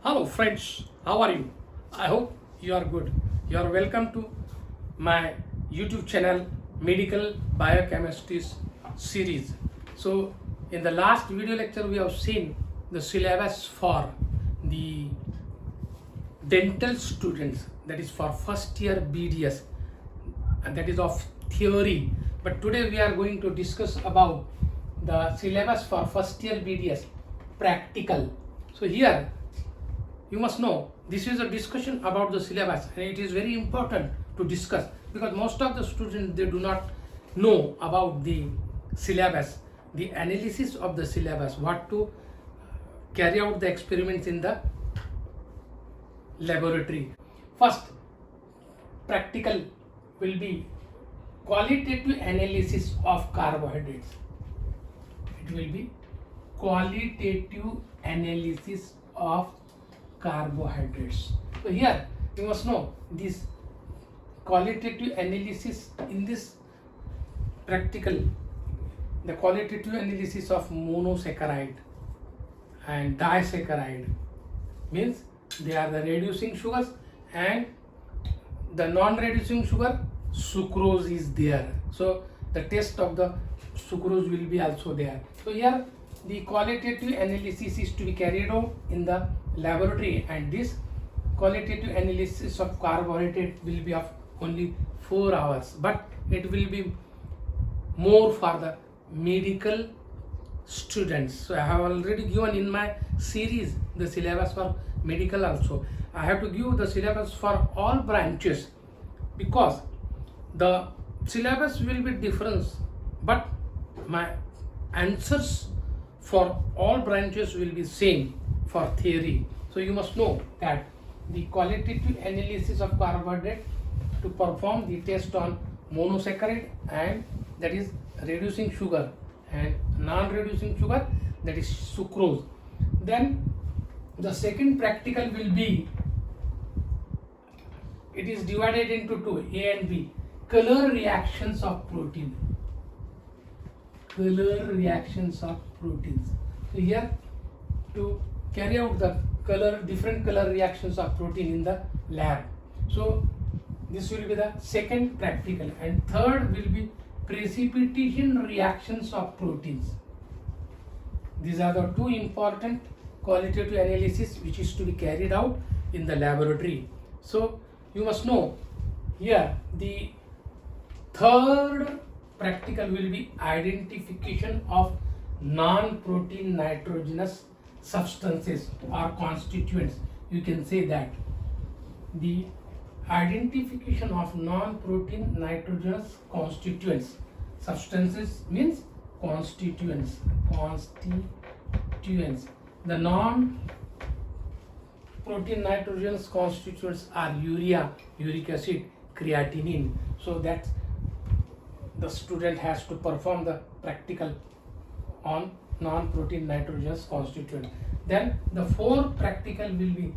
Hello friends, how are you? I hope you are good. You are welcome to my YouTube channel Medical Biochemistry series. So in the last video lecture we have seen the syllabus for the dental students, that is for first year BDS, and that is of theory. But today we are going to discuss about the syllabus for first year BDS practical. So here you must know this is a discussion about the syllabus, and it is very important to discuss because most of the students, they do not know about the syllabus, the analysis of the syllabus, what to carry out the experiments in the laboratory. First, practical will be qualitative analysis of carbohydrates. It will be qualitative analysis of carbohydrates. So here you must know this qualitative analysis in this practical, the qualitative analysis of monosaccharide and disaccharide, means they are the reducing sugars, and the non-reducing sugar sucrose is there. So the test of the sucrose will be also there. So here the qualitative analysis is to be carried out in the laboratory, and this qualitative analysis of carbohydrate will be of only 4 hours, but it will be more for the medical students. So I have already given in my series the syllabus for medical also. I have to give the syllabus for all branches because the syllabus will be different, but my answers for all branches will be same for theory. So you must know that the qualitative analysis of carbohydrate to perform the test on monosaccharide, and that is reducing sugar, and non-reducing sugar, that is sucrose. Then the second practical will be, it is divided into two, A and B, color reactions of protein. Color reactions of proteins. So here to carry out the different color reactions of protein in the lab. So this will be the second practical, and third will be precipitation reactions of proteins. These are the two important qualitative analysis which is to be carried out in the laboratory. So you must know here the third practical will be identification of non-protein nitrogenous substances or constituents. You can say that the identification of non-protein nitrogenous constituents, substances means constituents. The non-protein nitrogenous constituents are urea, uric acid, creatinine. So that the student has to perform the practical on non-protein nitrogenous constituent. Then the fourth practical will be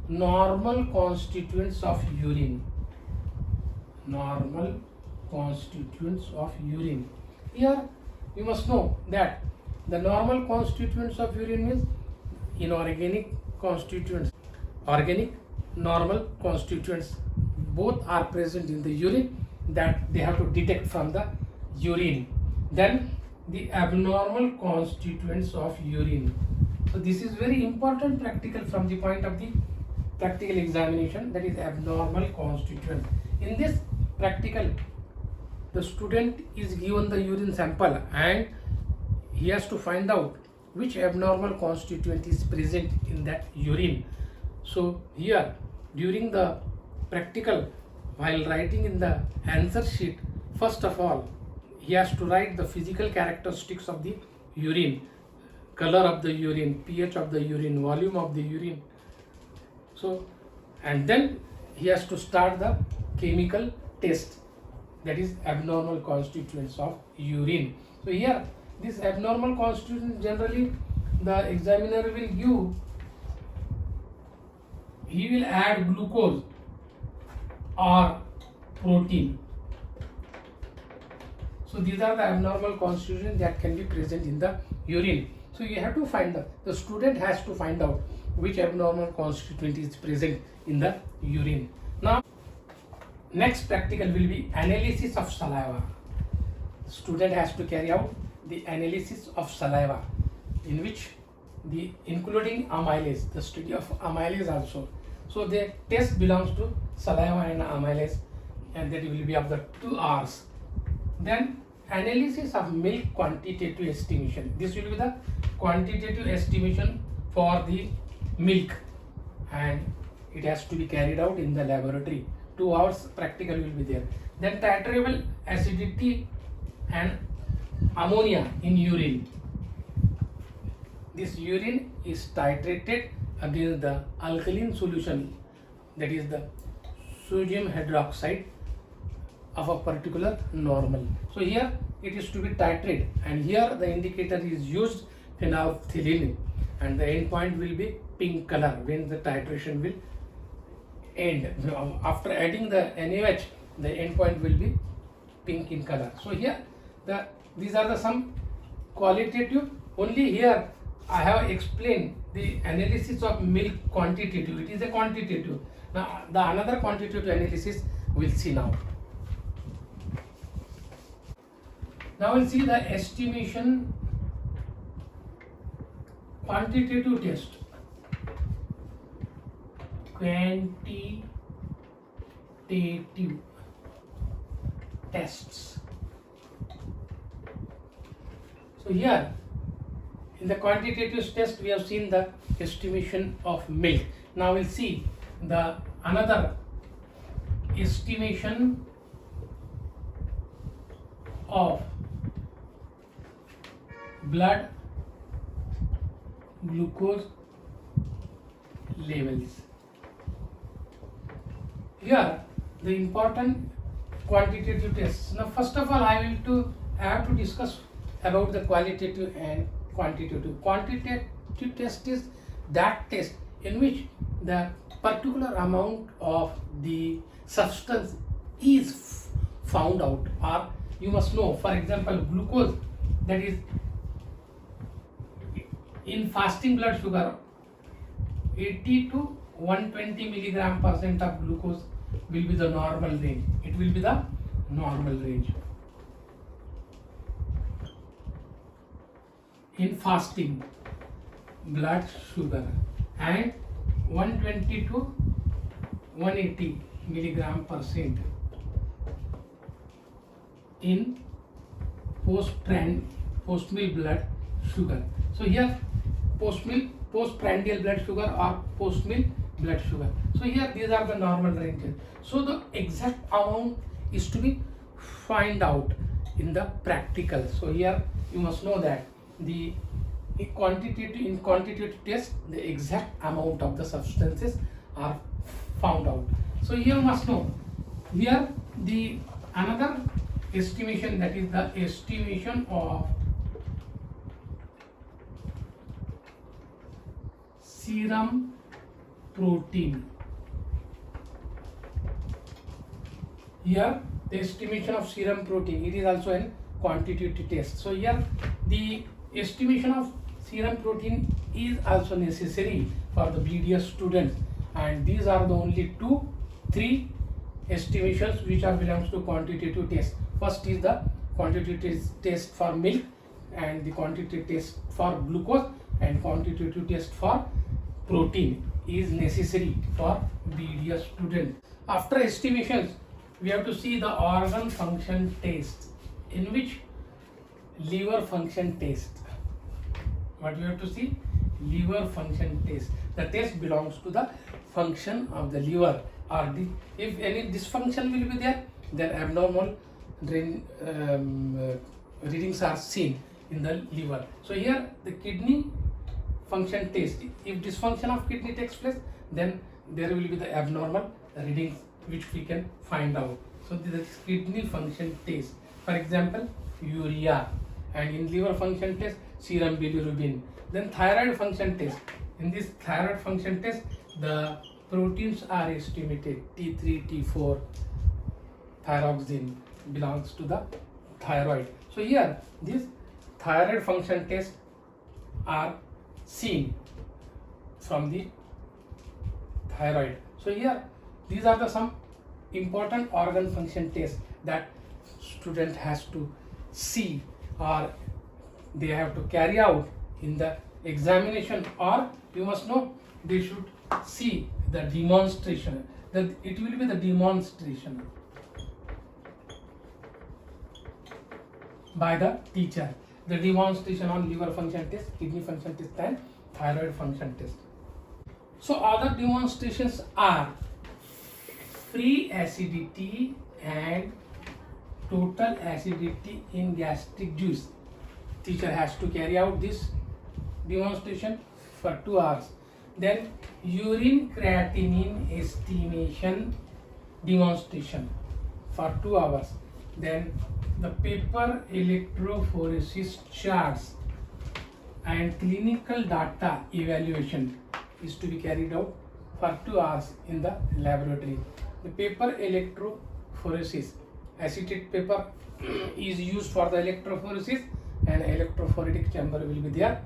normal constituents of urine. Normal constituents of urine. Here you must know that the normal constituents of urine means inorganic constituents, organic, normal constituents, both are present in the urine, that they have to detect from the urine. Then the abnormal constituents of urine. So this is very important practical from the point of the practical examination, that is abnormal constituents. In this practical, the student is given the urine sample and he has to find out which abnormal constituent is present in that urine. So here during the practical, while writing in the answer sheet, first of all he has to write the physical characteristics of the urine, color of the urine, pH of the urine, volume of the urine. So, and then he has to start the chemical test, that is abnormal constituents of urine. So here this abnormal constituents generally the examiner will give, he will add glucose or protein. So these are the abnormal constituents that can be present in the urine. So you have to find out, the student has to find out which abnormal constituent is present in the urine. Now, next practical will be analysis of saliva. Student has to carry out the analysis of saliva, in which the including amylase, the study of amylase also. So the test belongs to saliva and amylase, and that will be of the 2 hours. Then analysis of milk quantitative estimation. This will be the quantitative estimation for the milk, and it has to be carried out in the laboratory. 2 hours practical will be there. Then titrable acidity and ammonia in urine. This urine is titrated against the alkaline solution, that is the sodium hydroxide of a particular normal. So here it is to be titrated, and here the indicator is used phenolphthalein, and the end point will be pink color when the titration will end. After adding the NaOH, the end point will be pink in color. So here these are the some qualitative. Only here I have explained the analysis of milk quantitative. It is a quantitative. Now the another quantitative analysis we'll see now. Now we'll see the estimation quantitative test. Quantitative tests. So here in the quantitative test we have seen the estimation of milk. Now we'll see the another estimation of blood glucose levels. Here the important quantitative tests. Now first of all I have to discuss about the qualitative and quantitative. Quantitative test is that test in which the particular amount of the substance is found out, or you must know, for example, glucose, that is in fasting blood sugar 80 to 120 milligram percent of glucose will be the normal range. It will be the normal range in fasting blood sugar, and 120 to 180 milligram percent in post-meal blood sugar. So here postprandial blood sugar or post-meal blood sugar. So here these are the normal ranges. So the exact amount is to be find out in the practical. So here you must know that in quantitative test the exact amount of the substances are found out. So here you must know, here the another estimation, that is the estimation of serum protein. Here the estimation of serum protein, it is also a quantitative test. So here the estimation of serum protein is also necessary for the BDS students, and these are the only 3 estimations which are belongs to quantitative test. First is the quantitative test for milk, and the quantitative test for glucose, and quantitative test for protein is necessary for BDS students. After estimations, we have to see the organ function test, in which liver function test. What we have to see? Liver function test. The test belongs to the function of the liver, or if any dysfunction will be there, then abnormal readings are seen in the liver. So here the kidney function test. If dysfunction of kidney takes place, then there will be the abnormal readings which we can find out. So this is kidney function test. For example, urea, and in liver function test, serum bilirubin. Then thyroid function test. In this thyroid function test, the proteins are estimated. T3, T4, thyroxine belongs to the thyroid. So here these thyroid function tests are seen. from the thyroid. So here these are the some important organ function tests that student has to see, or they have to carry out in the examination, or you must know they should see the demonstration, that it will be the demonstration by the teacher, the demonstration on liver function test, kidney function test and thyroid function test. So other demonstrations are free acidity and total acidity in gastric juice. Teacher has to carry out this demonstration for 2 hours. Then urine creatinine estimation demonstration for 2 hours. Then the paper electrophoresis charts and clinical data evaluation is to be carried out for 2 hours in the laboratory. The paper electrophoresis, acetate paper is used for the electrophoresis, and electrophoretic chamber will be there,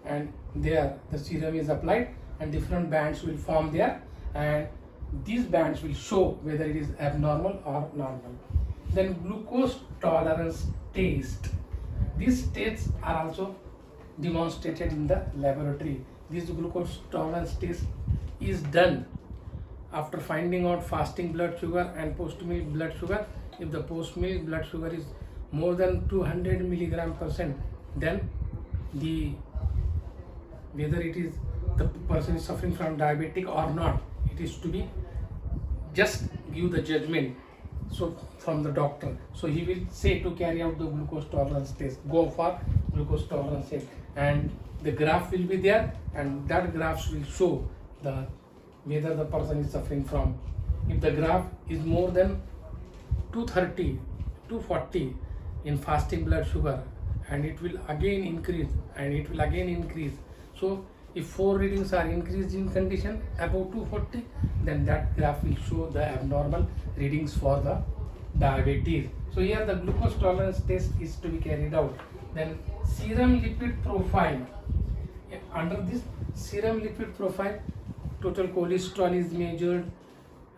and there the serum is applied and different bands will form there, and these bands will show whether it is abnormal or normal. Then glucose tolerance test. These tests are also demonstrated in the laboratory. This glucose tolerance test is done after finding out fasting blood sugar and post-meal blood sugar. If the post-meal blood sugar is more than 200 mg%, then whether it is the person is suffering from diabetic or not, it is to be just give the judgment. So from the doctor, so he will say to carry out the glucose tolerance test, go for glucose tolerance test, and the graph will be there, and that graphs will show the whether the person is suffering from. If the graph is more than 230, 240 in fasting blood sugar, and it will again increase and it will again increase. So if 4 readings are increased in condition above 240, then that graph will show the abnormal readings for the diabetes. So here the glucose tolerance test is to be carried out. Then serum lipid profile. Under this serum lipid profile, total cholesterol is measured,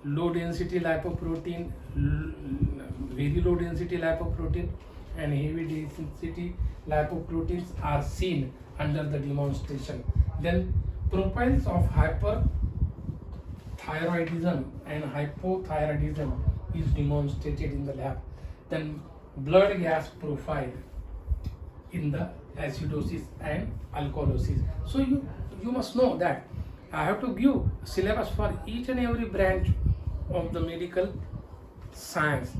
low density lipoprotein, very low density lipoprotein and heavy density lipoproteins are seen under the demonstration. Then profiles of hyperthyroidism and hypothyroidism is demonstrated in the lab. Then blood gas profile in the acidosis and alkalosis. So you must know that I have to give syllabus for each and every branch of the medical science.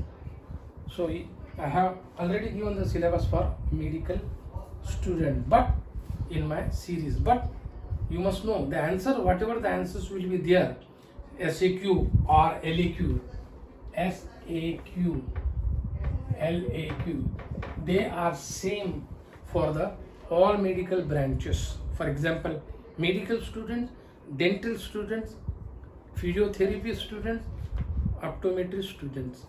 So I have already given the syllabus for medical student, but in my series. But you must know the answer, whatever the answers will be there, SAQ or LAQ, SAQ, LAQ, they are same for the all medical branches. For example, medical students, dental students, physiotherapy students, optometry students,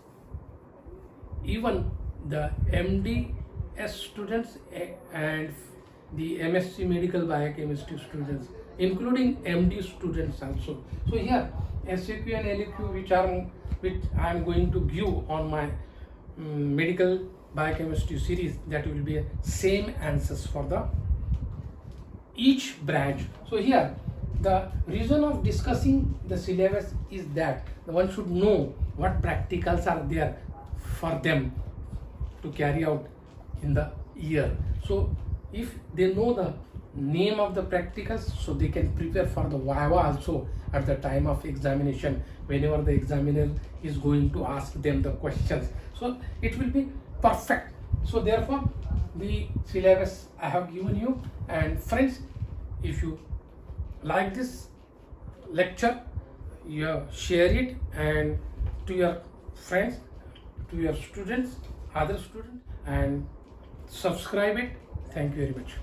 even the MDS students and the MSc medical biochemistry students, including MD students also. So here SAQ and LAQ which I am going to give on my medical biochemistry series, that will be same answers for the each branch. So here the reason of discussing the syllabus is that the one should know what practicals are there for them to carry out in the year. So if they know the name of the practicals, so they can prepare for the Viva also at the time of examination, whenever the examiner is going to ask them the questions. So it will be perfect. So therefore the syllabus I have given you. And friends, if you like this lecture, you share it and to your friends, to your students, other students, and subscribe it. Thank you very much.